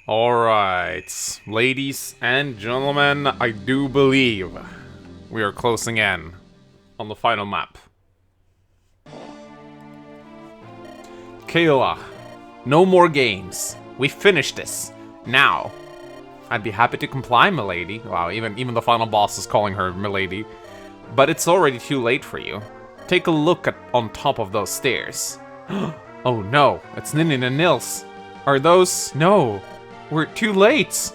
Alright, ladies and gentlemen, I do believe we are closing in on the final map. Kayla, no more games. We finished this. Now, I'd be happy to comply, milady. Wow, even the final boss is calling her milady. But it's already too late for you. Take a look on top of those stairs. Oh no, it's Ninin and Nils. Are those... No. We're too late!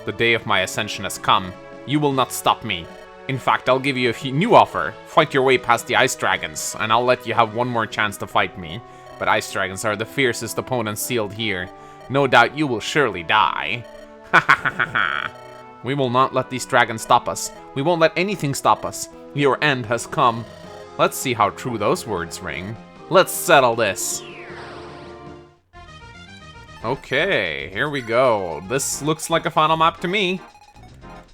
The day of my ascension has come. You will not stop me. In fact, I'll give you a new offer. Fight your way past the ice dragons, and I'll let you have one more chance to fight me. But ice dragons are the fiercest opponents sealed here. No doubt you will surely die. Ha ha ha ha ha. We will not let these dragons stop us. We won't let anything stop us. Your end has come. Let's see how true those words ring. Let's settle this. Okay, here we go. This looks like a final map to me.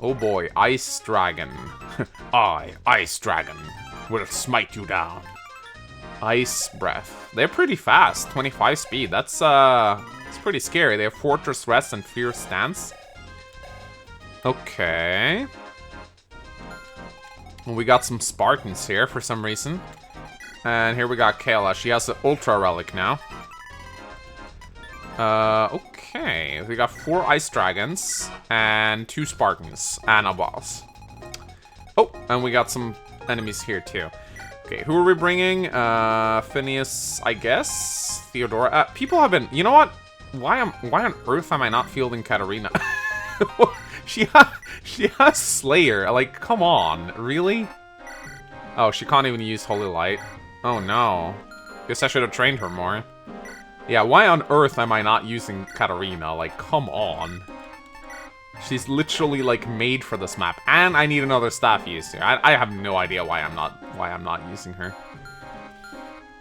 Oh boy, Ice Dragon. I, Ice Dragon, will smite you down. Ice Breath. They're pretty fast, 25 speed. That's it's pretty scary. They have Fortress Rest and Fierce Stance. Okay. Well, we got some Spartans here for some reason. And here we got Kayla. She has the Ultra Relic now. Okay. We got 4 Ice Dragons and 2 Spartans and a boss. Oh, and we got some enemies here too. Okay, who are we bringing? Phineas, I guess? Theodora. People have been... You know what? Why on earth am I not fielding Katarina? She has Slayer. Like, come on. Really? Oh, she can't even use Holy Light. Oh no. Guess I should have trained her more. Yeah, why on earth am I not using Katarina? Like, come on. She's literally, like, made for this map. And I need another staff user. I have no idea why I'm not using her.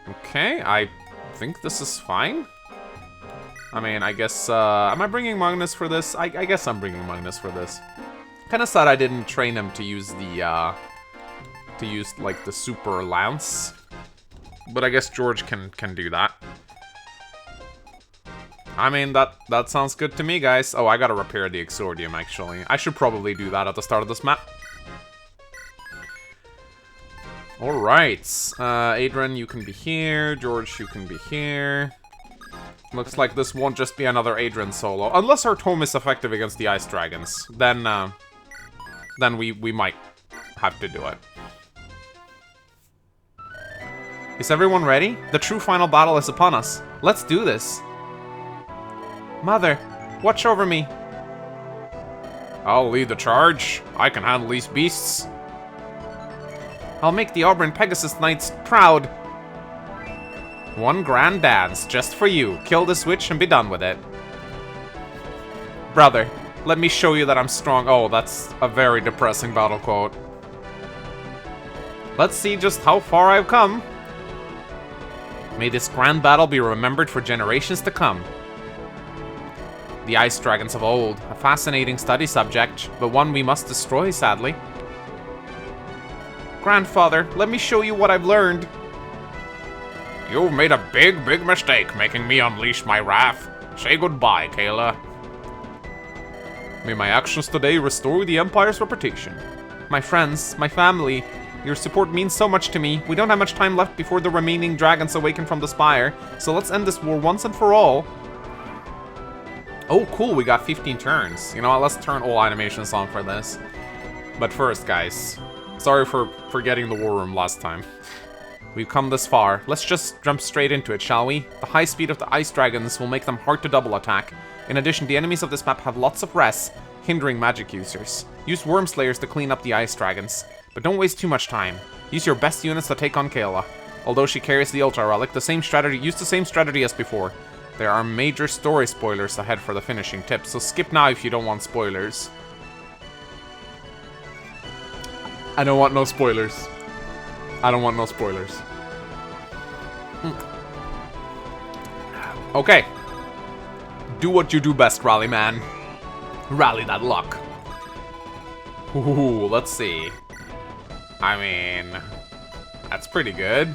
Okay, I think this is fine. I mean, I guess, am I bringing Magnus for this? I guess I'm bringing Magnus for this. Kinda sad I didn't train him to use the, like, the Super Lance. But I guess George can do that. I mean, that sounds good to me, guys. Oh, I gotta repair the Exordium, actually. I should probably do that at the start of this map. Alright. Adrian, you can be here. George, you can be here. Looks like this won't just be another Adrian solo. Unless our tome is effective against the Ice Dragons. Then we might have to do it. Is everyone ready? The true final battle is upon us. Let's do this. Mother, watch over me. I'll lead the charge. I can handle these beasts. I'll make the Auburn Pegasus Knights proud. One grand dance, just for you. Kill the witch and be done with it. Brother, let me show you that I'm strong. Oh, that's a very depressing battle quote. Let's see just how far I've come. May this grand battle be remembered for generations to come. The ice dragons of old, a fascinating study subject, but one we must destroy, sadly. Grandfather, let me show you what I've learned. You've made a big, big mistake making me unleash my wrath. Say goodbye, Kayla. May my actions today restore the Empire's reputation. My friends, my family, your support means so much to me. We don't have much time left before the remaining dragons awaken from the spire, so let's end this war once and for all. Oh, cool, we got 15 turns. You know what, let's turn all animations on for this. But first, guys, sorry for forgetting the war room last time. We've come this far. Let's just jump straight into it, shall we? The high speed of the ice dragons will make them hard to double attack. In addition, the enemies of this map have lots of rests, hindering magic users. Use Worm Slayers to clean up the ice dragons. But don't waste too much time. Use your best units to take on Kayla. Although she carries the Ultra Relic, use the same strategy as before. There are major story spoilers ahead for the finishing tip, so skip now if you don't want spoilers. I don't want no spoilers. I don't want no spoilers. Okay. Do what you do best, Rally Man. Rally that luck. Ooh, let's see. I mean, that's pretty good.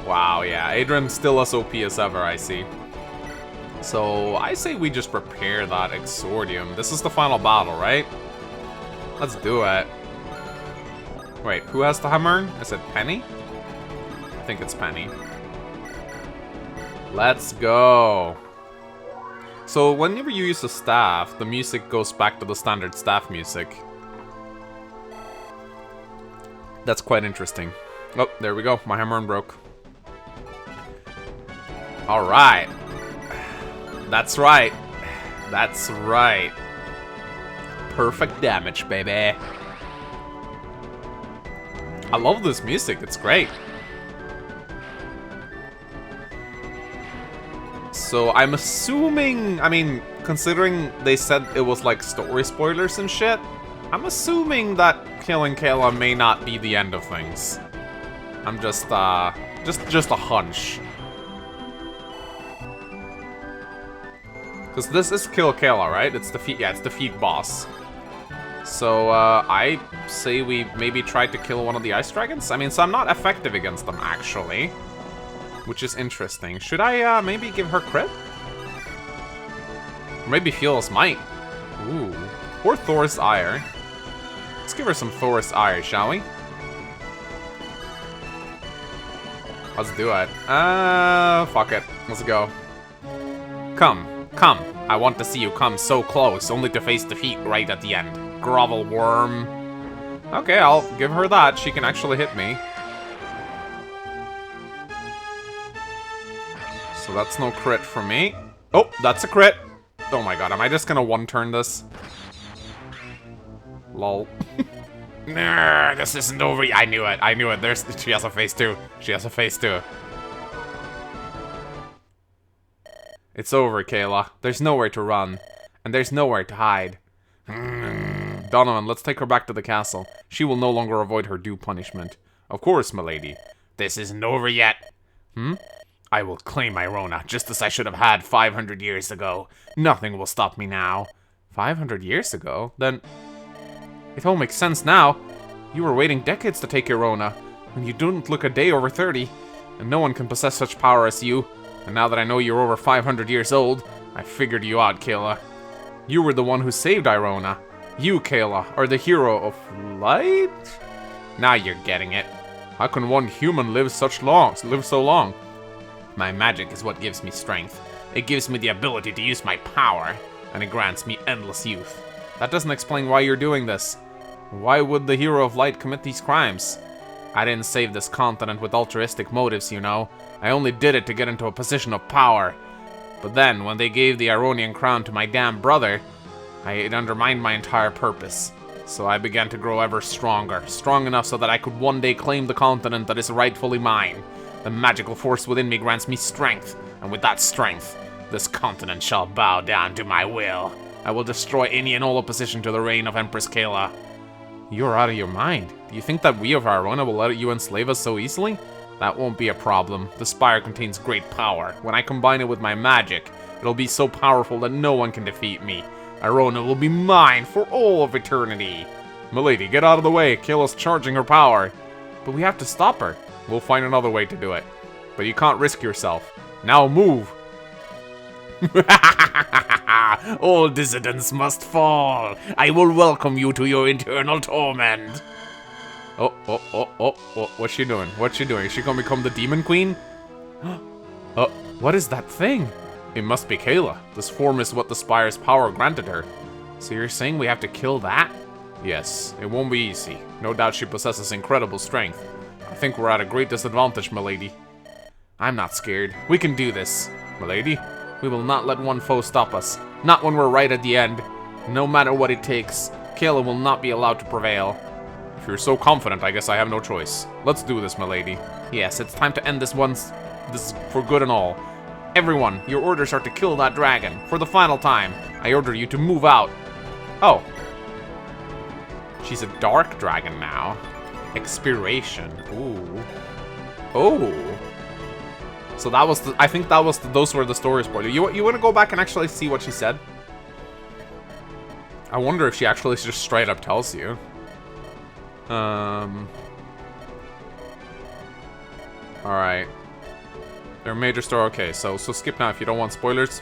Wow, yeah, Adrian's still as OP as ever, I see. So, I say we just prepare that Exordium. This is the final battle, right? Let's do it. Wait, who has the hammer? Is it Penny? I think it's Penny. Let's go. So, whenever you use a staff, the music goes back to the standard staff music. That's quite interesting. Oh, there we go. My hammer broke. Alright. That's right. That's right. Perfect damage, baby. I love this music. It's great. So I'm assuming, I mean, considering they said it was like story spoilers and shit, I'm assuming that killing Kayla may not be the end of things. I'm just a hunch. Because this is kill Kayla, right? It's defeat, yeah, it's defeat boss. So, I say we maybe try to kill one of the ice dragons? I mean, so I'm not effective against them, actually. Which is interesting. Should I, maybe give her crit? Or maybe Fearless Might. Ooh. Or Thor's Ire. Let's give her some Thor's Ire, shall we? Let's do it. Fuck it. Let's go. Come. Come. I want to see you come so close, only to face defeat right at the end. Grovel worm. Okay, I'll give her that. She can actually hit me. So that's no crit for me. Oh, that's a crit. Oh my god, am I just gonna one-turn this? Lol. Nah, this isn't over. I knew it. I knew it. She has a face too. She has a face too. It's over, Kayla. There's nowhere to run. And there's nowhere to hide. Donovan, let's take her back to the castle. She will no longer avoid her due punishment. Of course, milady. This isn't over yet. I will claim Irona, just as I should have had 500 years ago. Nothing will stop me now. 500 years ago? Then... it all makes sense now. You were waiting decades to take Irona, and you don't look a day over 30. And no one can possess such power as you. And now that I know you're over 500 years old, I figured you out, Kayla. You were the one who saved Irona. You, Kayla, are the hero of light? Now you're getting it. How can one human live so long? My magic is what gives me strength. It gives me the ability to use my power, and it grants me endless youth. That doesn't explain why you're doing this. Why would the hero of light commit these crimes? I didn't save this continent with altruistic motives, you know. I only did it to get into a position of power. But then, when they gave the Ironian crown to my damn brother, it undermined my entire purpose. So I began to grow ever stronger, strong enough so that I could one day claim the continent that is rightfully mine. The magical force within me grants me strength, and with that strength, this continent shall bow down to my will. I will destroy any and all opposition to the reign of Empress Kayla. You're out of your mind. Do you think that we of Irona will let you enslave us so easily? That won't be a problem. The spire contains great power. When I combine it with my magic, it'll be so powerful that no one can defeat me. Irona will be mine for all of eternity. Milady, get out of the way. Kayla's charging her power. But we have to stop her. We'll find another way to do it. But you can't risk yourself. Now move. All dissidents must fall. I will welcome you to your eternal torment. Oh, what's she doing? What's she doing? Is she gonna become the Demon Queen? Oh, what is that thing? It must be Kayla. This form is what the Spire's power granted her. So you're saying we have to kill that? Yes, it won't be easy. No doubt she possesses incredible strength. I think we're at a great disadvantage, milady. I'm not scared. We can do this. Milady, we will not let one foe stop us. Not when we're right at the end. No matter what it takes, Kayla will not be allowed to prevail. If you're so confident, I guess I have no choice. Let's do this, milady. Yes, it's time to end this for good and all. Everyone, your orders are to kill that dragon. For the final time, I order you to move out. Oh. She's a dark dragon now. Expiration. Ooh. Oh. So that was I think that was those were the story spoilers. You want to go back and actually see what she said? I wonder if she actually just straight up tells you. Alright. Their major story. Okay, so skip now if you don't want spoilers.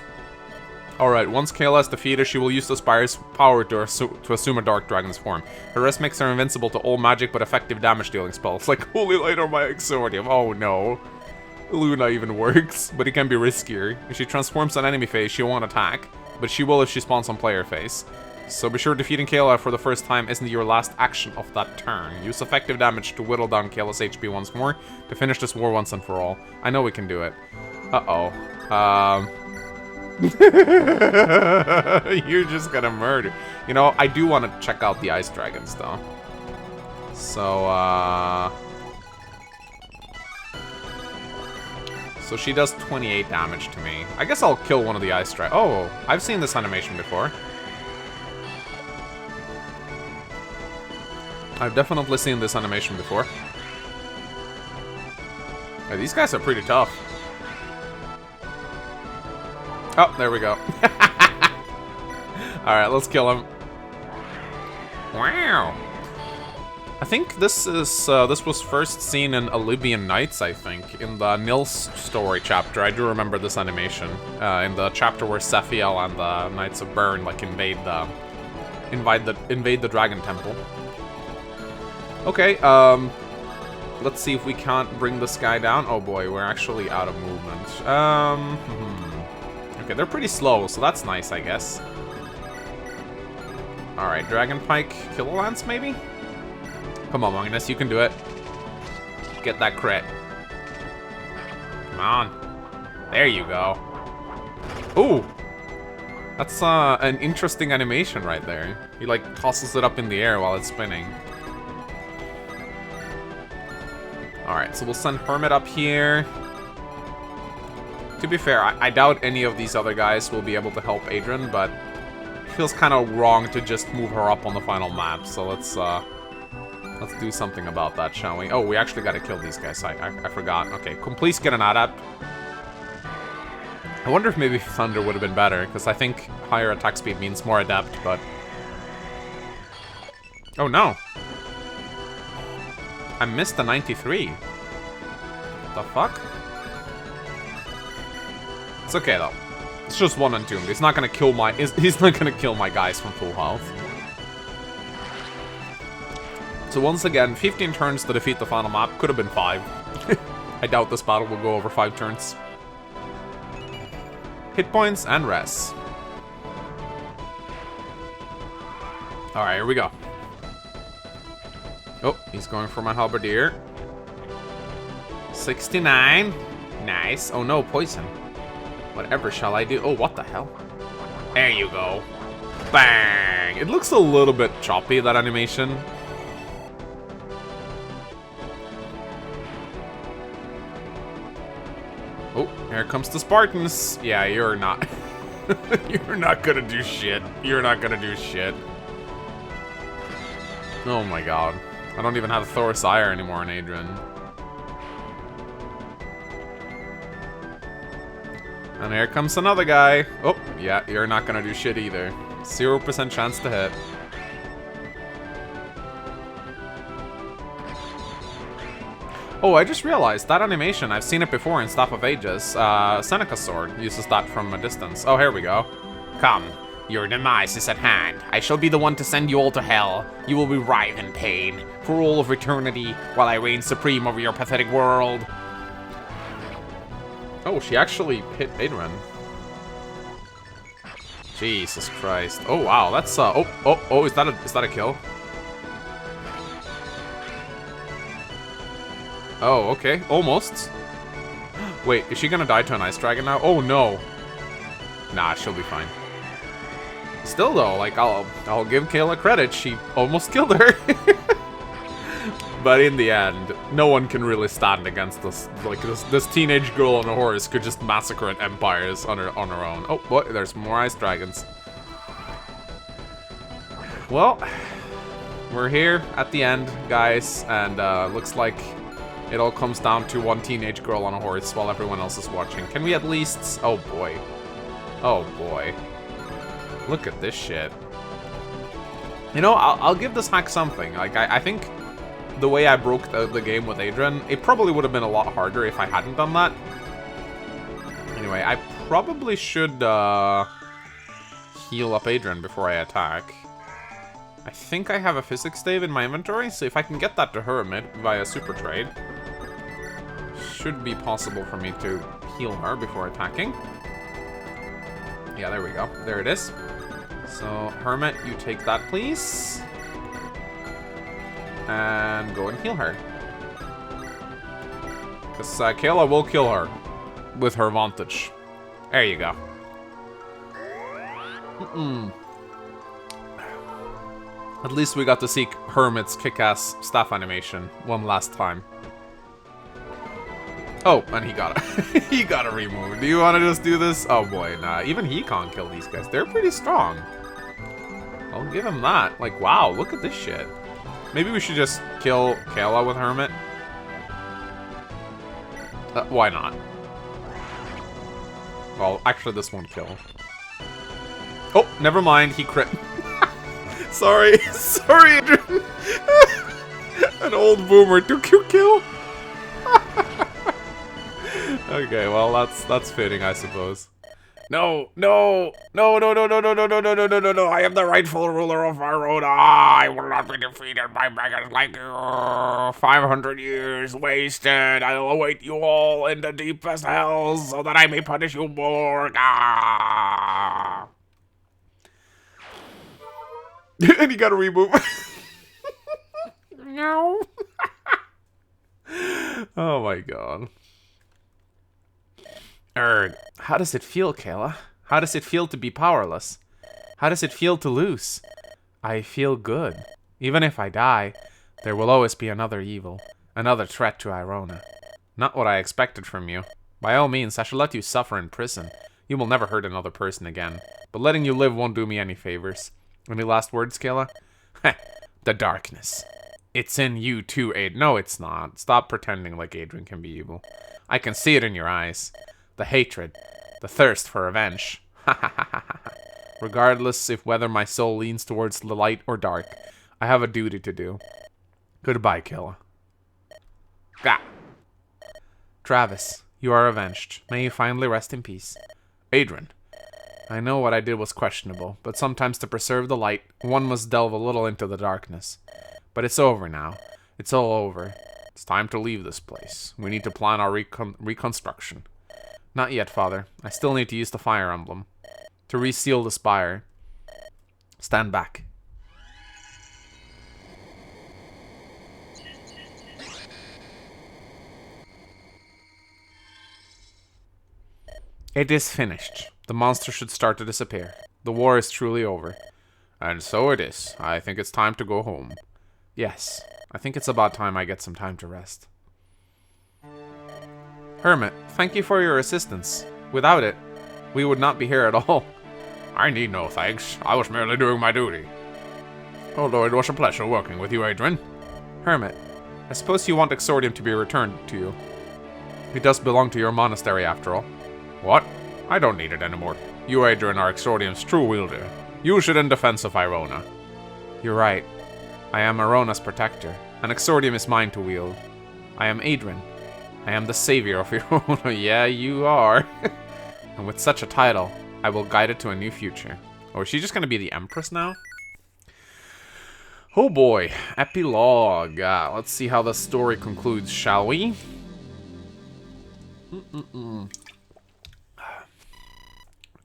Alright, once Kayla is defeated, she will use the Spire's power to assume a Dark Dragon's form. Her rest makes her invincible to all magic but effective damage-dealing spells, like Holy Light or my Exordium. Oh no. Luna even works, but it can be riskier. If she transforms on enemy phase, she won't attack, but she will if she spawns on player phase. So be sure defeating Kayla for the first time isn't your last action of that turn. Use effective damage to whittle down Kayla's HP once more to finish this war once and for all. I know we can do it. Uh-oh. You're just gonna murder. You know, I do want to check out the ice dragons, though. So, So she does 28 damage to me. I guess I'll kill one of the ice dragons. Oh, I've seen this animation before. I've definitely seen this animation before. Yeah, these guys are pretty tough. Oh, there we go. Alright, let's kill him. Wow. I think this is this was first seen in Olympian Nights, I think, in the Nils story chapter. I do remember this animation. In the chapter where Sephiel and the Knights of Bern like invade the Dragon Temple. Okay, let's see if we can't bring this guy down. Oh boy, we're actually out of movement. Okay, they're pretty slow, so that's nice, I guess. Alright, Dragon Pike, Killer Lance, maybe? Come on, Magnus, you can do it. Get that crit. Come on. There you go. Ooh! That's an interesting animation right there. He, like, tosses it up in the air while it's spinning. Alright, so we'll send Hermit up here. To be fair, I doubt any of these other guys will be able to help Adrian, but it feels kind of wrong to just move her up on the final map, so let's do something about that, shall we? Oh, we actually gotta kill these guys, I forgot. Okay, please get an Adept. I wonder if maybe Thunder would have been better, because I think higher attack speed means more Adept, but... Oh no! I missed the 93. What the fuck? It's okay though. It's just one Entombed. He's not gonna kill my guys from full health. So once again, 15 turns to defeat the final map. Could have been 5. I doubt this battle will go over 5 turns. Hit points and rests. Alright, here we go. Oh, he's going for my Halberdier. 69. Nice. Oh no, poison. Whatever shall I do? Oh, what the hell? There you go. Bang! It looks a little bit choppy, that animation. Oh, here comes the Spartans. Yeah, you're not... You're not gonna do shit. You're not gonna do shit. Oh my god. I don't even have Thor's Ire anymore in Adrian. And here comes another guy. Oh, yeah, you're not gonna do shit either. 0% chance to hit. Oh, I just realized that animation. I've seen it before in Staff of Ages. Seneca's sword uses that from a distance. Oh, here we go. Come, your demise is at hand. I shall be the one to send you all to hell. You will be writhed in pain for all of eternity while I reign supreme over your pathetic world. Oh, she actually hit Adrian. Jesus Christ. Oh wow, that's is that a kill? Oh, okay. Almost. Wait, is she gonna die to an ice dragon now? Oh no. Nah, she'll be fine. Still though, like I'll give Kayla credit, she almost killed her. But in the end, no one can really stand against this. Like this teenage girl on a horse could just massacre empires on her own. Oh boy, there's more ice dragons. Well, we're here at the end, guys, and looks like it all comes down to one teenage girl on a horse while everyone else is watching. Can we at least? Oh boy, oh boy, look at this shit. You know, I'll give this hack something. Like I think. The way I broke the game with Adrian, it probably would have been a lot harder if I hadn't done that. Anyway, I probably should heal up Adrian before I attack. I think I have a physics stave in my inventory, so if I can get that to Hermit via super trade, should be possible for me to heal her before attacking. Yeah, there we go. There it is. So, Hermit, you take that, please. And go and heal her. Because Kayla will kill her with her vantage. There you go. At least we got to see Hermit's kick-ass staff animation one last time. Oh, and he got it. He got it removed. Do you want to just do this? Oh boy, nah. Even he can't kill these guys. They're pretty strong. I'll give him that. Like, wow, look at this shit. Maybe we should just kill Kayla with Hermit. Why not? Well, actually, this won't kill. Oh, never mind. He crit. Sorry. Sorry, Adrian. An old boomer took your kill. Okay, well, that's fitting, I suppose. No, no, no, no, no, no, no, no, no, no, no, no, no, no. I am the rightful ruler of Verona. I will not be defeated by beggars like you. 500 years wasted. I'll await you all in the deepest hells so that I may punish you more. Ah. And he got a reboot. No. Oh my god. How does it feel, Kayla? How does it feel to be powerless? How does it feel to lose? I feel good. Even if I die, there will always be another evil, another threat to Irona. Not what I expected from you. By all means, I shall let you suffer in prison. You will never hurt another person again. But letting you live won't do me any favors. Any last words, Kayla? The darkness. It's in you too, Adrian. No, it's not. Stop pretending like Adrian can be evil. I can see it in your eyes. The hatred. The thirst for revenge. Regardless if whether my soul leans towards the light or dark, I have a duty to do. Goodbye, Kayla. Gah. Travis, you are avenged. May you finally rest in peace. Adrian. I know what I did was questionable, but sometimes to preserve the light, one must delve a little into the darkness. But it's over now. It's all over. It's time to leave this place. We need to plan our reconstruction. Not yet, Father. I still need to use the fire emblem. To reseal the spire. Stand back. It is finished. The monster should start to disappear. The war is truly over. And so it is. I think it's time to go home. Yes, I think it's about time I get some time to rest. Hermit, thank you for your assistance. Without it, we would not be here at all. I need no thanks. I was merely doing my duty. Although it was a pleasure working with you, Adrian. Hermit, I suppose you want Exordium to be returned to you. It does belong to your monastery after all. What? I don't need it anymore. You, Adrian, are Exordium's true wielder. Use it in defense of Irona. You're right. I am Irona's protector, and Exordium is mine to wield. I am Adrian. I am the savior of Irona. Yeah, you are. And with such a title, I will guide it to a new future. Oh, is she just gonna be the Empress now? Oh boy. Epilogue. Let's see how the story concludes, shall we?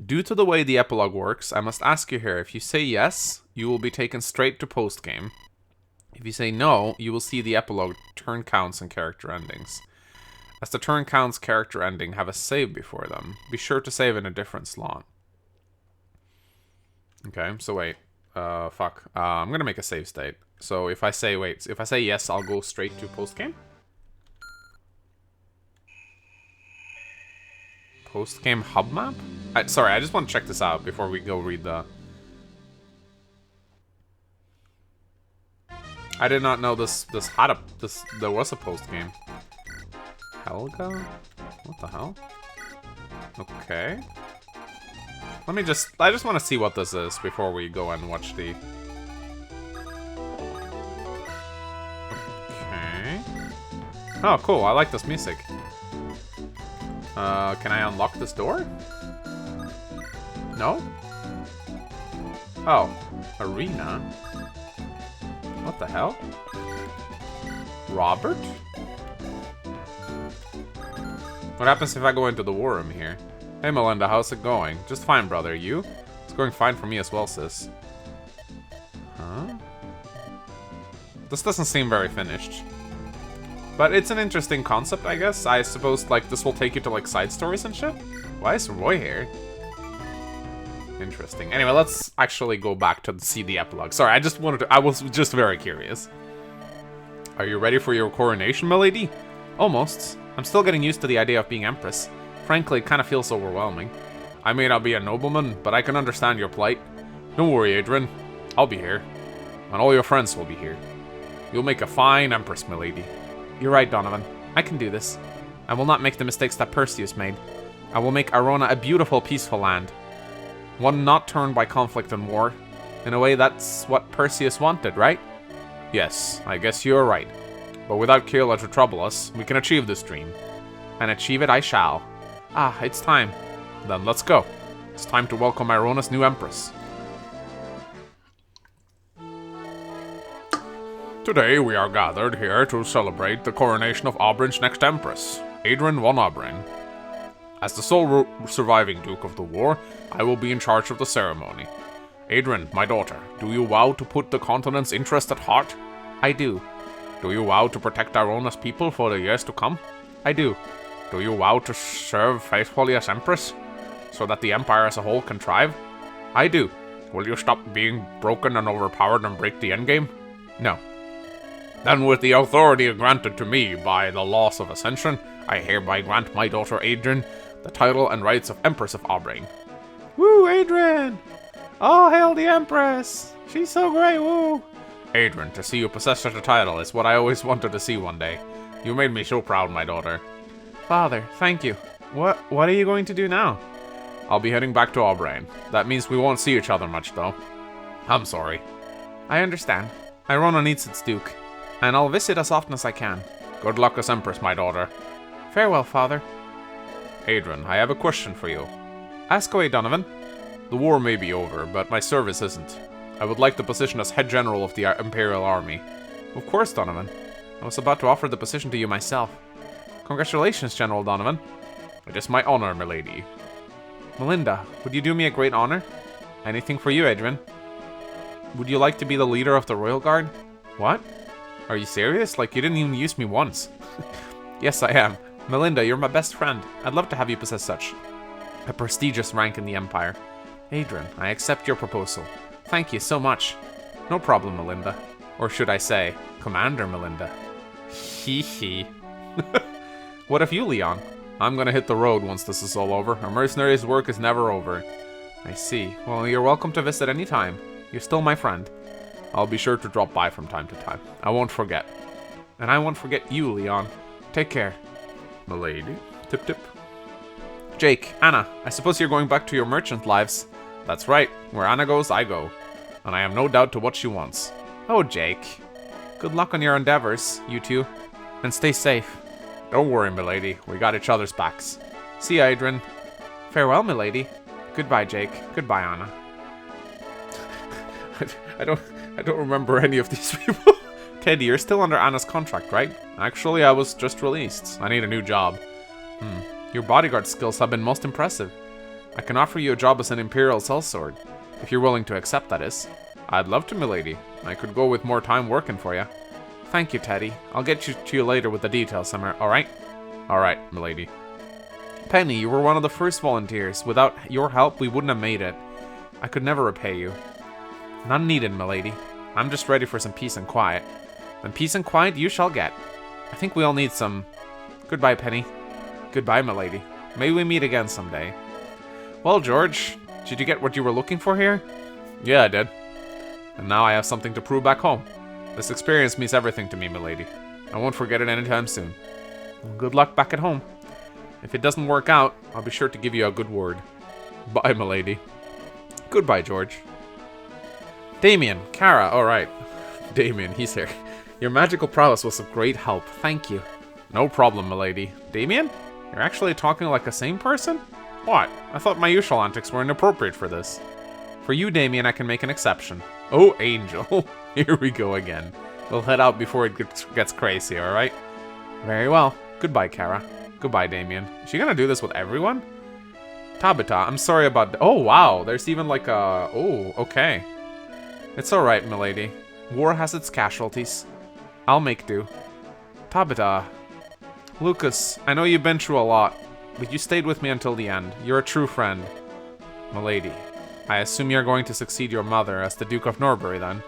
Due to the way the epilogue works, I must ask you here, if you say yes, you will be taken straight to post-game. If you say no, you will see the epilogue, turn counts, and character endings. As the turn counts, character ending have a save before them. Be sure to save in a different slot. Okay, so wait. Fuck. I'm gonna make a save state. So if I say, if I say yes, I'll go straight to post-game? Post-game hub map? Sorry, I just want to check this out before we go read the... I did not know there was a post-game. Helga? What the hell? Okay. I just want to see what this is before we go and watch the... Okay. Oh, cool, I like this music. Can I unlock this door? No? Oh, arena? What the hell? Robert? What happens if I go into the war room here? Hey Melinda, how's it going? Just fine, brother. You? It's going fine for me as well, sis. Huh? This doesn't seem very finished. But it's an interesting concept, I guess. I suppose, like, this will take you to, like, side stories and shit? Why is Roy here? Interesting. Anyway, let's actually go back to see the epilogue. Sorry, I was just very curious. Are you ready for your coronation, milady? Almost. I'm still getting used to the idea of being empress. Frankly, it kind of feels overwhelming. I may not be a nobleman, but I can understand your plight. Don't worry, Adrian. I'll be here. And all your friends will be here. You'll make a fine empress, milady. You're right, Donovan. I can do this. I will not make the mistakes that Perseus made. I will make Arona a beautiful, peaceful land. One not torn by conflict and war. In a way, that's what Perseus wanted, right? Yes, I guess you're right. But without Kayla to trouble us, we can achieve this dream. And achieve it I shall. Ah, it's time. Then let's go. It's time to welcome Arona's new empress. Today we are gathered here to celebrate the coronation of Oberyn's next empress, Adrian von Oberyn. As the sole surviving Duke of the War, I will be in charge of the ceremony. Adrian, my daughter, do you vow to put the continent's interest at heart? I do. Do you vow to protect Arona's people for the years to come? I do. Do you vow to serve faithfully as Empress, so that the Empire as a whole can thrive? I do. Will you stop being broken and overpowered and break the Endgame? No. Then with the authority granted to me by the laws of Ascension, I hereby grant my daughter Adrian the title and rights of Empress of Oberyn. Woo, Adrian! Oh, hail the Empress! She's so great, woo! Adrian, to see you possess such a title is what I always wanted to see one day. You made me so proud, my daughter. Father, thank you. What are you going to do now? I'll be heading back to Oberyn. That means we won't see each other much, though. I'm sorry. I understand. Arona needs its Duke, and I'll visit as often as I can. Good luck as Empress, my daughter. Farewell, Father. Adrian, I have a question for you. Ask away, Donovan. The war may be over, but my service isn't. I would like the position as head general of the Imperial Army. Of course, Donovan. I was about to offer the position to you myself. Congratulations, General Donovan. It is my honor, milady. Melinda, would you do me a great honor? Anything for you, Adrian. Would you like to be the leader of the Royal Guard? What? Are you serious? Like, you didn't even use me once. Yes, I am. Melinda, you're my best friend. I'd love to have you possess such a prestigious rank in the Empire. Adrian, I accept your proposal. Thank you so much. No problem, Melinda. Or should I say, Commander Melinda. Hee hee. What of you, Leon? I'm gonna hit the road once this is all over. A mercenary's work is never over. I see. Well, you're welcome to visit any time. You're still my friend. I'll be sure to drop by from time to time. I won't forget. And I won't forget you, Leon. Take care. Milady. Tip tip. Jake, Anna, I suppose you're going back to your merchant lives. That's right. Where Anna goes, I go. And I have no doubt to what she wants. Oh, Jake. Good luck on your endeavors, you two. And stay safe. Don't worry, milady. We got each other's backs. See ya, Adrian. Farewell, milady. Goodbye, Jake. Goodbye, Anna. I don't remember any of these people. Teddy, you're still under Anna's contract, right? Actually, I was just released. I need a new job. Your bodyguard skills have been most impressive. I can offer you a job as an Imperial sellsword. If you're willing to accept, that is. I'd love to, milady. I could go with more time working for you. Thank you, Teddy. I'll get to you later with the details, Summer. Alright? Alright, milady. Penny, you were one of the first volunteers. Without your help, we wouldn't have made it. I could never repay you. None needed, milady. I'm just ready for some peace and quiet. And peace and quiet you shall get. I think we all need some... Goodbye, Penny. Goodbye, milady. May we meet again someday. Well, George, did you get what you were looking for here? Yeah, I did. And now I have something to prove back home. This experience means everything to me, milady. I won't forget it anytime soon. Well, good luck back at home. If it doesn't work out, I'll be sure to give you a good word. Bye, milady. Goodbye, George. Damien, Kara, alright. Damien, he's here. Your magical prowess was of great help. Thank you. No problem, milady. Damien? You're actually talking like a sane person? What? I thought my usual antics were inappropriate for this. For you, Damien, I can make an exception. Oh, Angel. Here we go again. We'll head out before it gets crazy, alright? Very well. Goodbye, Kara. Goodbye, Damien. Is she gonna do this with everyone? Tabitha, I'm sorry about... Oh, wow. There's even like a... Oh, okay. It's alright, milady. War has its casualties. I'll make do. Tabitha. Lucas, I know you've been through a lot, but you stayed with me until the end. You're a true friend. Milady, I assume you're going to succeed your mother as the Duke of Norbury, then?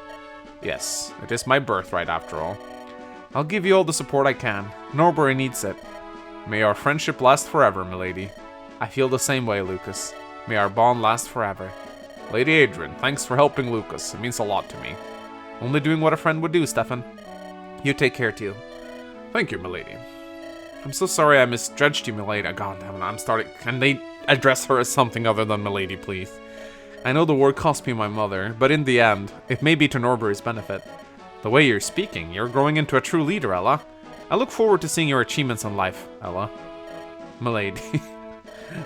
Yes, it is my birthright, after all. I'll give you all the support I can. Norbury needs it. May our friendship last forever, milady. I feel the same way, Lucas. May our bond last forever. Lady Adrian, thanks for helping Lucas. It means a lot to me. Only doing what a friend would do, Stefan. You take care, too. Thank you, milady. I'm so sorry I misjudged you, milady. God damn it, I'm starting... Can they address her as something other than milady, please? I know the war cost me my mother, but in the end, it may be to Norbury's benefit. The way you're speaking, you're growing into a true leader, Ella. I look forward to seeing your achievements in life, Ella. Milady.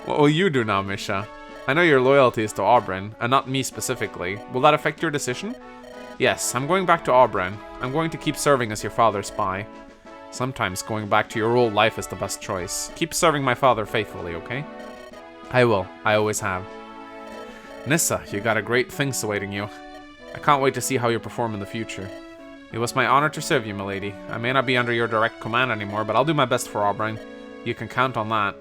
What will you do now, Misha? I know your loyalty is to Oberyn, and not me specifically. Will that affect your decision? Yes, I'm going back to Oberyn. I'm going to keep serving as your father's spy. Sometimes going back to your old life is the best choice. Keep serving my father faithfully, okay? I will. I always have. Nissa, you got a great things awaiting you. I can't wait to see how you perform in the future. It was my honor to serve you, milady. I may not be under your direct command anymore, but I'll do my best for Oberyn. You can count on that.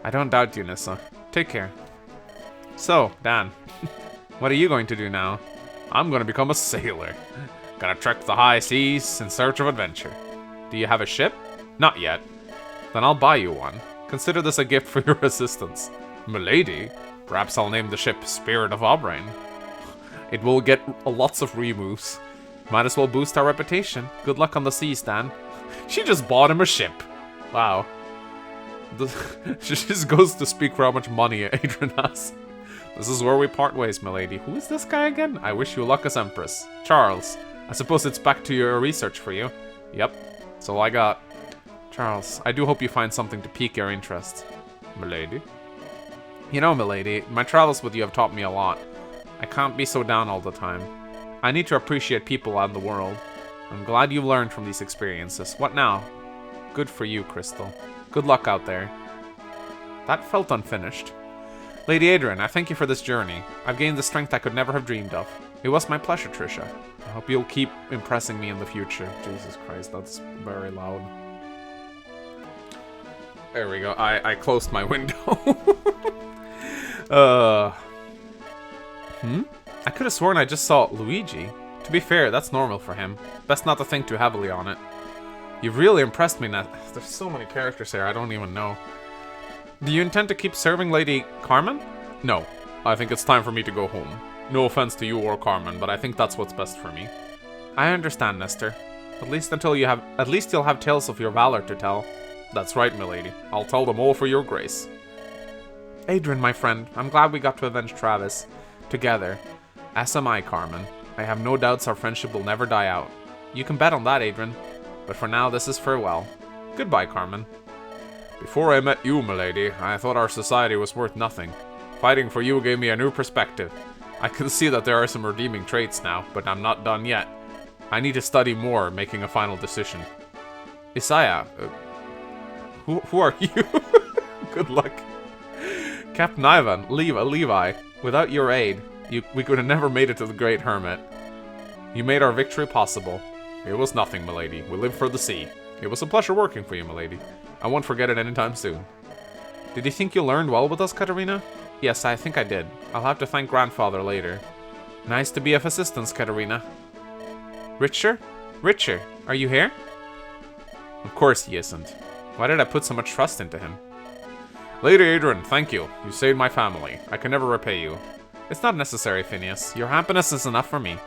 I don't doubt you, Nissa. Take care. So, Dan, what are you going to do now? I'm going to become a sailor. Gonna trek the high seas in search of adventure. Do you have a ship? Not yet. Then I'll buy you one. Consider this a gift for your assistance. Milady? Perhaps I'll name the ship Spirit of Oberyn. It will get lots of removes. Might as well boost our reputation. Good luck on the seas, Dan. She just bought him a ship. Wow. She just goes to speak for how much money Adrian has. This is where we part ways, milady. Who is this guy again? I wish you luck as Empress. Charles. I suppose it's back to your research for you. Yep. That's all I got. Charles, I do hope you find something to pique your interest. Milady? You know, milady, my travels with you have taught me a lot. I can't be so down all the time. I need to appreciate people out in the world. I'm glad you learned from these experiences. What now? Good for you, Crystal. Good luck out there. That felt unfinished. Lady Adrian, I thank you for this journey. I've gained the strength I could never have dreamed of. It was my pleasure, Trisha. I hope you'll keep impressing me in the future. Jesus Christ, that's very loud. There we go. I closed my window. I could have sworn I just saw Luigi. To be fair, that's normal for him. Best not to think too heavily on it. You've really impressed me now. There's so many characters here, I don't even know. Do you intend to keep serving Lady Carmen? No. I think it's time for me to go home. No offense to you or Carmen, but I think that's what's best for me. I understand, Nestor. At least you'll have tales of your valor to tell. That's right, milady. I'll tell them all for your grace. Adrian, my friend, I'm glad we got to avenge Travis. Together. As am I, Carmen. I have no doubts our friendship will never die out. You can bet on that, Adrian. But for now, this is farewell. Goodbye, Carmen. Before I met you, milady, I thought our society was worth nothing. Fighting for you gave me a new perspective. I can see that there are some redeeming traits now, but I'm not done yet. I need to study more, making a final decision. Isaiah, who are you? Good luck. Captain Ivan, Levi, without your aid, we could have never made it to the Great Hermit. You made our victory possible. It was nothing, milady. We live for the sea. It was a pleasure working for you, milady. I won't forget it anytime soon. Did you think you learned well with us, Katerina? Yes, I think I did. I'll have to thank Grandfather later. Nice to be of assistance, Katerina. Richard? Richard, are you here? Of course he isn't. Why did I put so much trust into him? Lady Adrian, thank you. You saved my family. I can never repay you. It's not necessary, Phineas. Your happiness is enough for me.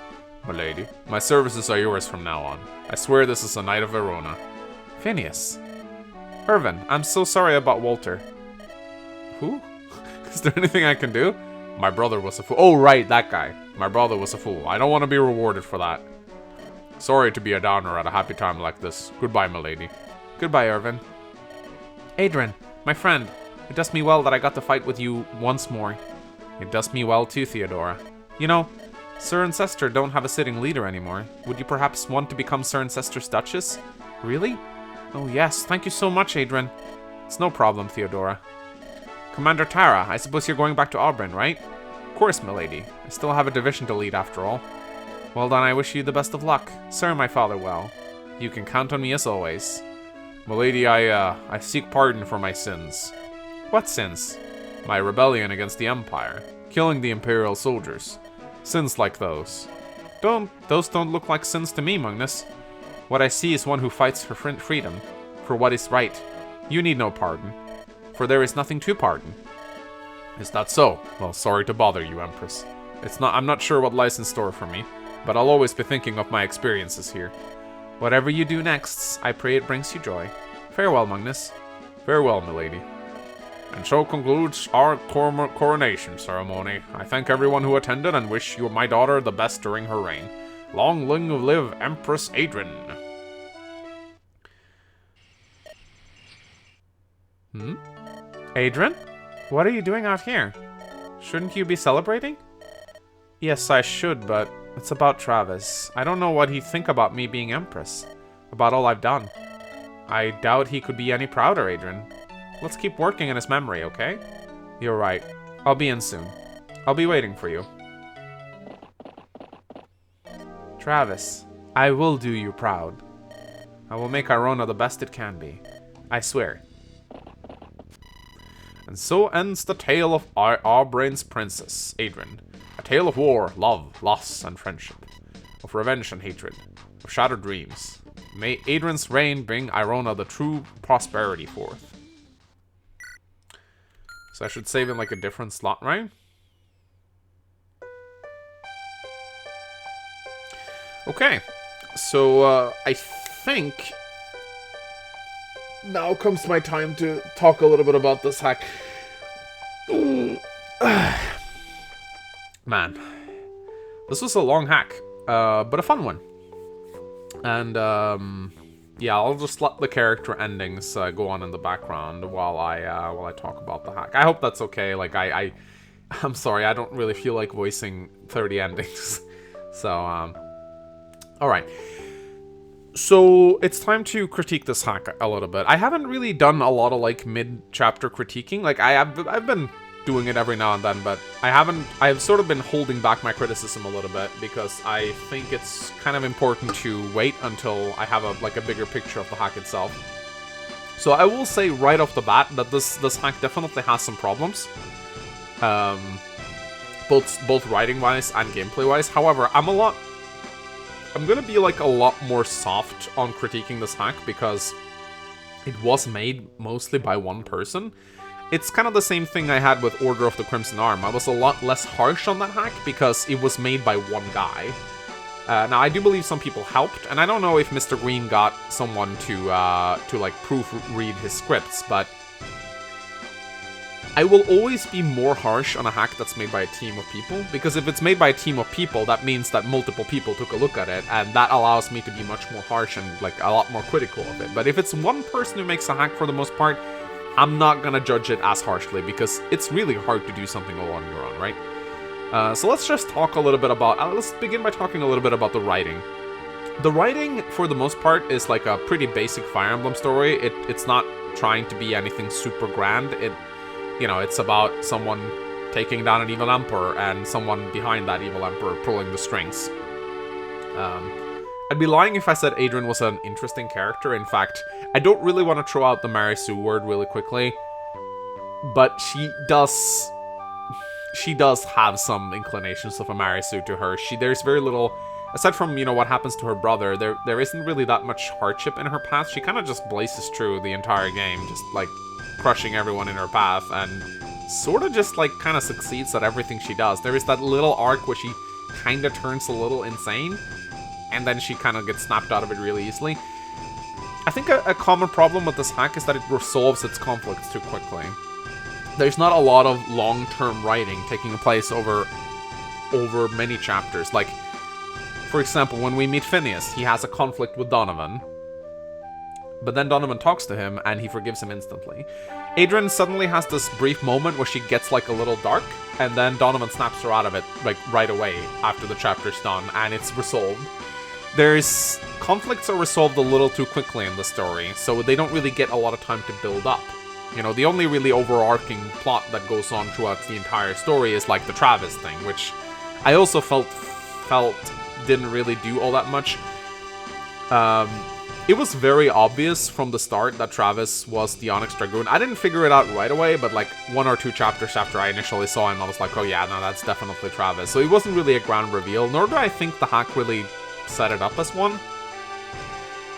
Milady, my services are yours from now on. I swear this is a Knight of Verona. Phineas. Irvin, I'm so sorry about Walter. Who? Is there anything I can do? My brother was a fool. Oh, right, that guy. My brother was a fool. I don't want to be rewarded for that. Sorry to be a downer at a happy time like this. Goodbye, milady. Goodbye, Irvin. Adrian, my friend. It does me well that I got to fight with you once more. It does me well too, Theodora. You know, Sir and Sester don't have a sitting leader anymore. Would you perhaps want to become Sir and Sester's Duchess? Really? Oh yes, thank you so much, Adrian. It's no problem, Theodora. Commander Tara, I suppose you're going back to Auburn, right? Of course, milady. I still have a division to lead after all. Well then, I wish you the best of luck. Serve my father well. You can count on me as always. Milady, I seek pardon for my sins. What sins? My rebellion against the Empire. Killing the Imperial soldiers. Sins like those. Those don't look like sins to me, Magnus. What I see is one who fights for freedom. For what is right. You need no pardon. For there is nothing to pardon. Is that so? Well, sorry to bother you, Empress. I'm not sure what lies in store for me, but I'll always be thinking of my experiences here. Whatever you do next, I pray it brings you joy. Farewell, Magnus. Farewell, milady. And so concludes our coronation ceremony. I thank everyone who attended and wish you, my daughter, the best during her reign. Long live Empress Adrian. Adrian? What are you doing out here? Shouldn't you be celebrating? Yes, I should, but it's about Travis. I don't know what he'd think about me being Empress. About all I've done. I doubt he could be any prouder, Adrian. Let's keep working in his memory, okay? You're right. I'll be in soon. I'll be waiting for you. Travis, I will do you proud. I will make Irona the best it can be. I swear. And so ends the tale of Aubrain's princess, Adrian. A tale of war, love, loss, and friendship. Of revenge and hatred. Of shattered dreams. May Adrian's reign bring Irona the true prosperity forth. So I should save in like a different slot, right? Okay. So I think now comes my time to talk a little bit about this hack. Man, this was a long hack, but a fun one. And yeah, I'll just let the character endings go on in the background while I talk about the hack. I hope that's okay. Like I'm sorry, I don't really feel like voicing 30 endings. So all right. So it's time to critique this hack a little bit. I haven't really done a lot of like mid-chapter critiquing. Like I've been doing it every now and then, but I've sort of been holding back my criticism a little bit because I think it's kind of important to wait until I have a bigger picture of the hack itself. So I will say right off the bat that this hack definitely has some problems. Both writing-wise and gameplay-wise. However, I'm gonna be like a lot more soft on critiquing this hack because it was made mostly by one person. It's kind of the same thing I had with Order of the Crimson Arm. I was a lot less harsh on that hack because it was made by one guy. Now, I do believe some people helped, and I don't know if Mr. Green got someone to like proofread his scripts, but I will always be more harsh on a hack that's made by a team of people, because if it's made by a team of people, that means that multiple people took a look at it, and that allows me to be much more harsh and like a lot more critical of it. But if it's one person who makes a hack for the most part, I'm not gonna judge it as harshly, because it's really hard to do something all on your own, right? So let's just talk a little bit about... let's begin by talking a little bit about the writing. The writing, for the most part, is like a pretty basic Fire Emblem story. It's not trying to be anything super grand. It's about someone taking down an evil emperor and someone behind that evil emperor pulling the strings. I'd be lying if I said Adrian was an interesting character. In fact, I don't really want to throw out the Marisu word really quickly, but she does have some inclinations of a Marisu to her. There's very little, aside from, what happens to her brother, there isn't really that much hardship in her path. She kind of just blazes through the entire game, just like crushing everyone in her path, and sort of just like kind of succeeds at everything she does. There is that little arc where she kind of turns a little insane, and then she kind of gets snapped out of it really easily. I think a common problem with this hack is that it resolves its conflicts too quickly. There's not a lot of long-term writing taking place over many chapters. Like, for example, when we meet Phineas, he has a conflict with Donovan, but then Donovan talks to him and he forgives him instantly. Adrian suddenly has this brief moment where she gets like a little dark, and then Donovan snaps her out of it like right away after the chapter's done, and it's resolved. There's conflicts are resolved a little too quickly in the story, so they don't really get a lot of time to build up. You know, the only really overarching plot that goes on throughout the entire story is like the Travis thing, which I also felt didn't really do all that much. It was very obvious from the start that Travis was the Onyx Dragoon. I didn't figure it out right away, but like 1 or 2 chapters after I initially saw him, I was like, oh yeah, no, that's definitely Travis. So it wasn't really a grand reveal, nor do I think the hack really set it up as one.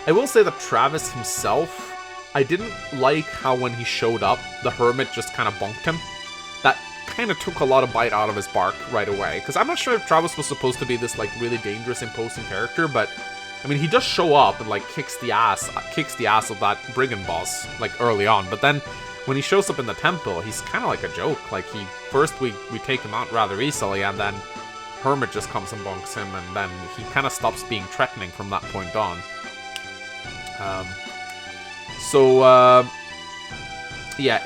I will say that Travis himself, I didn't like how when he showed up, the Hermit just kind of bonked him. That kind of took a lot of bite out of his bark right away. Because I'm not sure if Travis was supposed to be this like really dangerous, imposing character, but I mean, he does show up and like kicks the ass of that brigand boss like early on. But then when he shows up in the temple, he's kind of like a joke. Like we take him out rather easily, and then Hermit just comes and bonks him, and then he kind of stops being threatening from that point on. Yeah,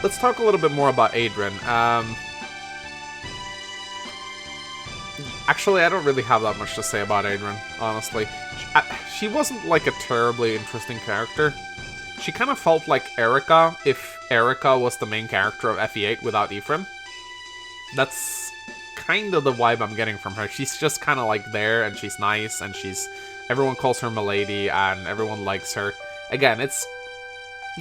let's talk a little bit more about Adrian. Actually, I don't really have that much to say about Adrian, honestly. She wasn't like a terribly interesting character. She kind of felt like Erica, if Erica was the main character of FE8 without Ephraim. That's kind of the vibe I'm getting from her. She's just kind of like there, and she's nice, and everyone calls her Milady, and everyone likes her. Again,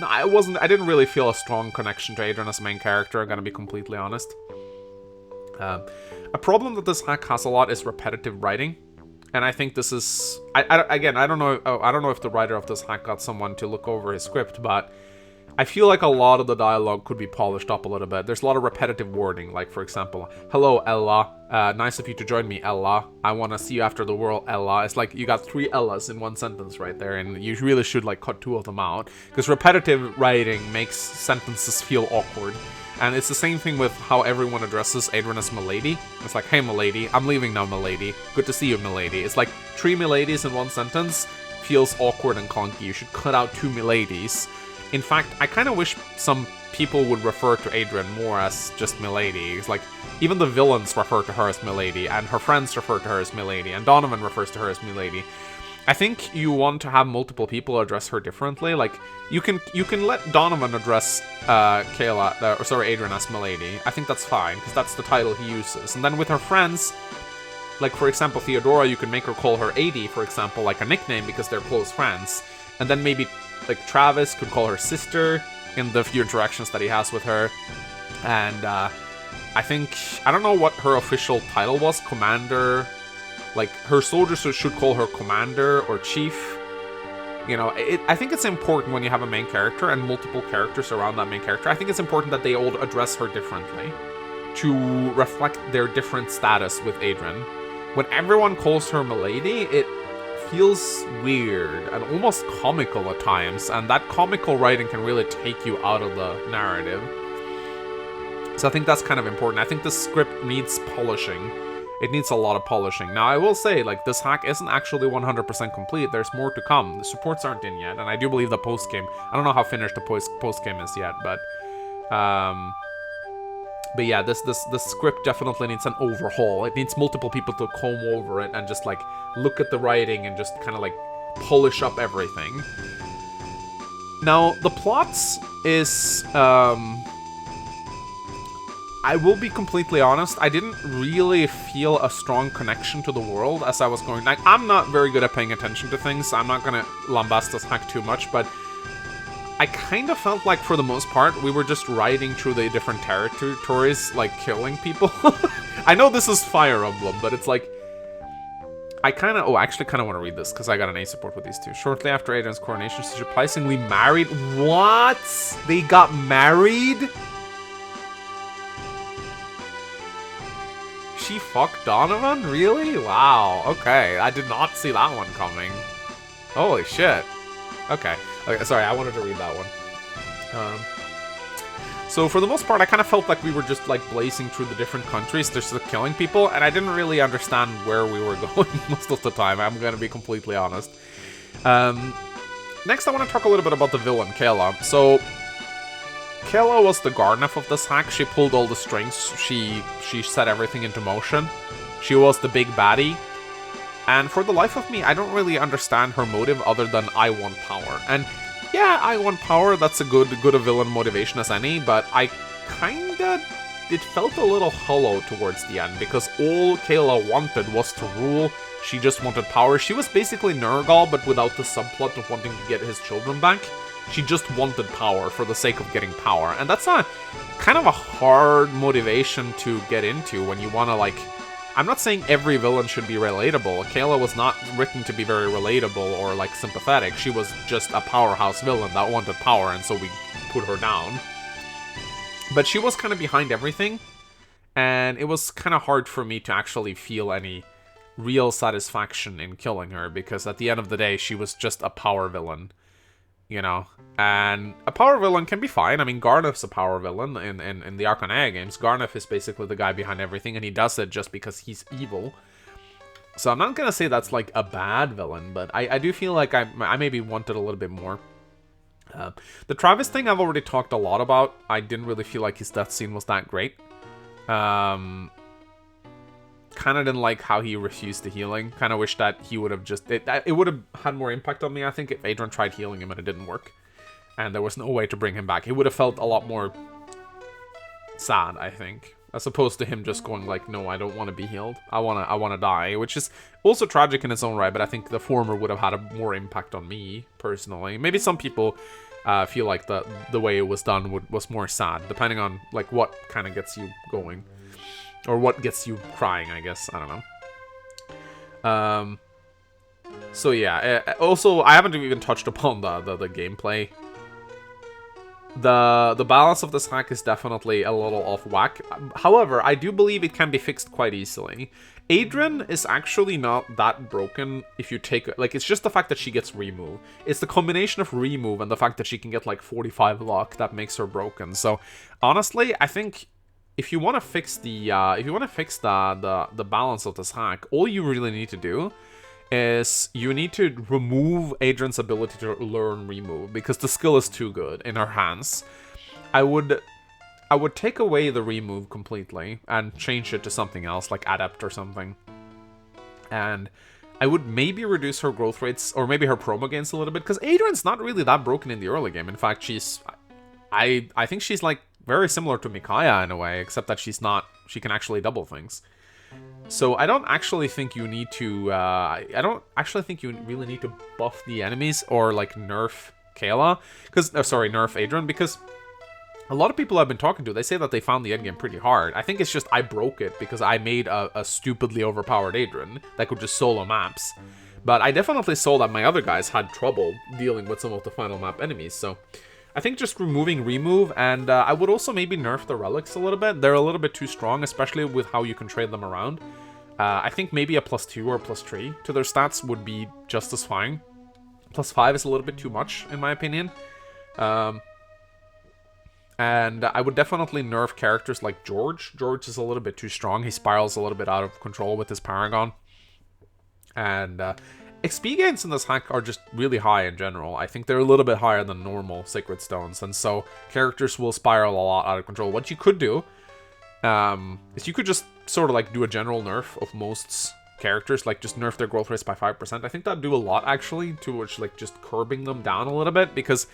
I didn't really feel a strong connection to Adrian as a main character, I'm gonna be completely honest. A problem that this hack has a lot is repetitive writing, and I think this is... I don't know if the writer of this hack got someone to look over his script, but I feel like a lot of the dialogue could be polished up a little bit. There's a lot of repetitive wording, like, for example, hello, Ella. Nice of you to join me, Ella. I want to see you after the world, Ella. It's like you got 3 Ellas in one sentence right there, and you really should, like, cut 2 of them out, because repetitive writing makes sentences feel awkward. And it's the same thing with how everyone addresses Adrian as Milady. It's like, hey, Milady, I'm leaving now, Milady. Good to see you, Milady. It's like 3 Miladies in one sentence feels awkward and clunky. You should cut out 2 Miladies. In fact, I kind of wish some people would refer to Adrian more as just Milady. It's like, even the villains refer to her as Milady, and her friends refer to her as Milady, and Donovan refers to her as Milady. I think you want to have multiple people address her differently. Like, you can let Donovan address Adrian as Milady. I think that's fine, because that's the title he uses. And then with her friends, like, for example, Theodora, you can make her call her AD, for example, like a nickname, because they're close friends. And then maybe, like, Travis could call her sister in the few interactions that he has with her. And, I don't know what her official title was, Commander... Like, her soldiers should call her Commander or Chief. You know, I think it's important when you have a main character and multiple characters around that main character. I think it's important that they all address her differently to reflect their different status with Adrian. When everyone calls her Milady, it feels weird and almost comical at times, and that comical writing can really take you out of the narrative. So I think that's kind of important. I think the script needs polishing. It needs a lot of polishing. Now, I will say, like, this hack isn't actually 100% complete. There's more to come. The supports aren't in yet, and I do believe the post-game... I don't know how finished the post-game is yet, but yeah, this script definitely needs an overhaul. It needs multiple people to comb over it and just, like, look at the writing and just kind of, like, polish up everything. Now, the plots is... I will be completely honest, I didn't really feel a strong connection to the world as I was going. Like, I'm not very good at paying attention to things, so I'm not gonna lambast this hack too much, but I kind of felt like, for the most part, we were just riding through the different territories, like, killing people. I know this is Fire Emblem, but it's like... I actually kind of want to read this, because I got an A support with these two. Shortly after Adrian's coronation, she surprisingly married... What? They got married? She fucked Donovan? Really? Wow. Okay. I did not see that one coming. Holy shit. Okay. Sorry, I wanted to read that one. So for the most part, I kind of felt like we were just like blazing through the different countries, just killing people, and I didn't really understand where we were going most of the time. I'm gonna be completely honest. Next, I want to talk a little bit about the villain, Kayla. So Kayla was the Garneth of this hack. She pulled all the strings. She set everything into motion. She was the big baddie. And for the life of me, I don't really understand her motive other than I want power. And yeah, I want power. That's a good a villain motivation as any. But I kinda... It felt a little hollow towards the end because all Kayla wanted was to rule. She just wanted power. She was basically Nurgle, but without the subplot of wanting to get his children back. She just wanted power for the sake of getting power. And that's a kind of a hard motivation to get into when you want to, like... I'm not saying every villain should be relatable. Kayla was not written to be very relatable or, like, sympathetic. She was just a powerhouse villain that wanted power, and so we put her down. But she was kind of behind everything, and it was kind of hard for me to actually feel any real satisfaction in killing her, because at the end of the day, she was just a power villain, you know? And a power villain can be fine. I mean, Garneth's a power villain in the Caelia games. Garneth is basically the guy behind everything, and he does it just because he's evil. So I'm not gonna say that's, like, a bad villain, but I do feel like I maybe wanted a little bit more. The Travis thing I've already talked a lot about. I didn't really feel like his death scene was that great. Kind of didn't like how he refused the healing. Kind of wish that he would have just... It would have had more impact on me, I think, if Adrian tried healing him and it didn't work. And there was no way to bring him back. He would have felt a lot more sad, I think. As opposed to him just going like, no, I don't want to be healed. I wanna die. Which is also tragic in its own right, but I think the former would have had a more impact on me, personally. Maybe some people feel like the way it was done was more sad, depending on like what kind of gets you going. Or what gets you crying, I guess. I don't know. So yeah. Also, I haven't even touched upon the gameplay. The balance of this hack is definitely a little off whack. However, I do believe it can be fixed quite easily. Adrian is actually not that broken if you take... Like, it's just the fact that she gets remove. It's the combination of remove and the fact that she can get, like, 45 luck that makes her broken. So, honestly, I think... If you want to fix the balance of this hack, all you really need to do is you need to remove Adrian's ability to learn remove, because the skill is too good in her hands. I would take away the remove completely and change it to something else, like adept or something. And I would maybe reduce her growth rates, or maybe her promo gains a little bit, because Adrian's not really that broken in the early game. In fact, I think she's like very similar to Micaiah in a way, except that she can actually double things. So I don't actually think you need to, I don't actually think you really need to buff the enemies or like nerf Kayla, nerf Adrian, because a lot of people I've been talking to, they say that they found the endgame pretty hard. I think it's just I broke it because I made a stupidly overpowered Adrian that could just solo maps. But I definitely saw that my other guys had trouble dealing with some of the final map enemies, so... I think just removing remove, and I would also maybe nerf the relics a little bit. They're a little bit too strong, especially with how you can trade them around. I think maybe a +2 or +3 to their stats would be just as fine. +5 is a little bit too much, in my opinion. And I would definitely nerf characters like George. George is a little bit too strong. He spirals a little bit out of control with his Paragon. And... XP gains in this hack are just really high in general. I think they're a little bit higher than normal Sacred Stones, and so characters will spiral a lot out of control. What you could do is you could just sort of like do a general nerf of most characters, like just nerf their growth rates by 5%. I think that'd do a lot actually, towards like just curbing them down a little bit, because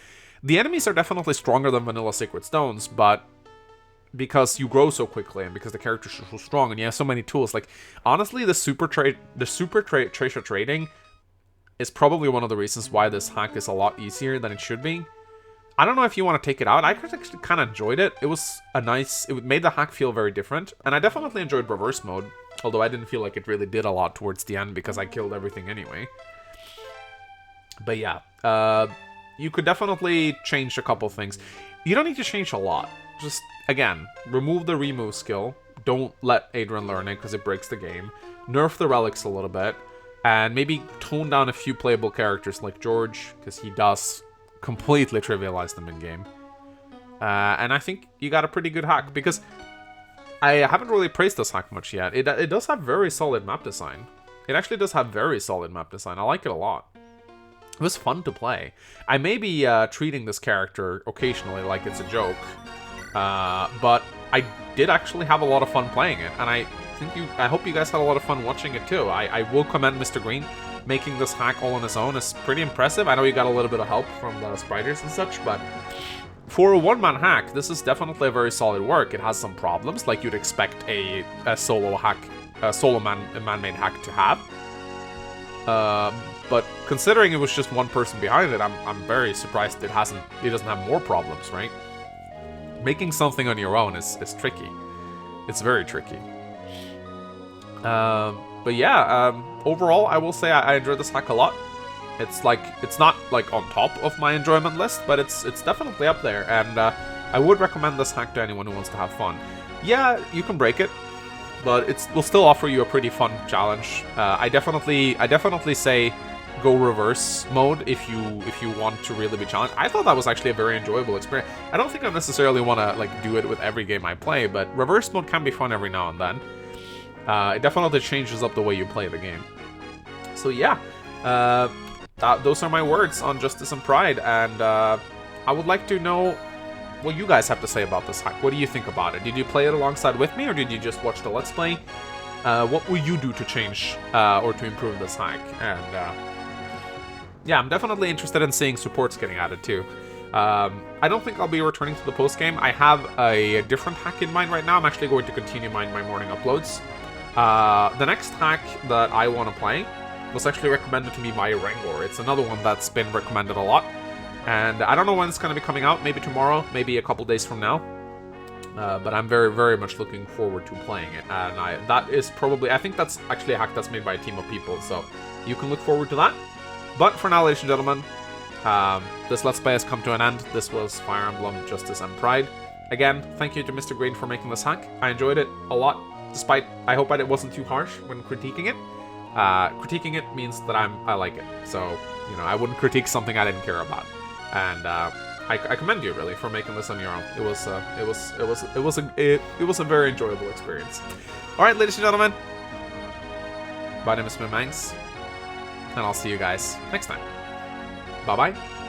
the enemies are definitely stronger than vanilla Sacred Stones, but because you grow so quickly and because the characters are so strong and you have so many tools, like honestly the super treasure trading is probably one of the reasons why this hack is a lot easier than it should be. I don't know if you want to take it out. I actually kind of enjoyed it. It was it made the hack feel very different. And I definitely enjoyed reverse mode. Although I didn't feel like it really did a lot towards the end because I killed everything anyway. But yeah, you could definitely change a couple things. You don't need to change a lot. Just, again, remove the remove skill. Don't let Adrian learn it because it breaks the game. Nerf the relics a little bit. And maybe tone down a few playable characters like George, because he does completely trivialize them in-game. And I think you got a pretty good hack, because I haven't really praised this hack much yet. It does have very solid map design. It actually does have very solid map design. I like it a lot. It was fun to play. I may be treating this character occasionally like it's a joke, but I did actually have a lot of fun playing it, and I hope you guys had a lot of fun watching it too. I will commend Mr. Green. Making this hack all on his own is pretty impressive. I know you got a little bit of help from the spiders and such, but for a one-man hack, this is definitely a very solid work. It has some problems, like you'd expect a solo hack, a solo man-made hack to have. But considering it was just one person behind it, I'm very surprised it doesn't have more problems, right? Making something on your own is tricky. It's very tricky. But yeah, overall, I will say I enjoyed this hack a lot. It's not like on top of my enjoyment list, but it's definitely up there, and I would recommend this hack to anyone who wants to have fun. Yeah, you can break it, but it will still offer you a pretty fun challenge. I definitely say go reverse mode if you want to really be challenged. I thought that was actually a very enjoyable experience. I don't think I necessarily want to like do it with every game I play, but reverse mode can be fun every now and then. It definitely changes up the way you play the game. So yeah, those are my words on Justice and Pride, and I would like to know what you guys have to say about this hack. What do you think about it? Did you play it alongside with me, or did you just watch the Let's Play? What will you do to change or to improve this hack? And yeah, I'm definitely interested in seeing supports getting added too. I don't think I'll be returning to the post-game. I have a different hack in mind right now. I'm actually going to continue my morning uploads. The next hack that I want to play was actually recommended to me by Rangor. It's another one that's been recommended a lot. And I don't know when it's going to be coming out. Maybe tomorrow, maybe a couple days from now. But I'm very, very much looking forward to playing it. And I think that's actually a hack that's made by a team of people. So you can look forward to that. But for now, ladies and gentlemen, this Let's Play has come to an end. This was Fire Emblem, Justice and Pride. Again, thank you to Mr. Green for making this hack. I enjoyed it a lot, despite I hope it wasn't too harsh when critiquing it. Critiquing it means that I like it. So, you know, I wouldn't critique something I didn't care about. And I commend you really for making this on your own. It was a very enjoyable experience. All right, ladies and gentlemen, my name is Mangs, and I'll see you guys next time. Bye bye.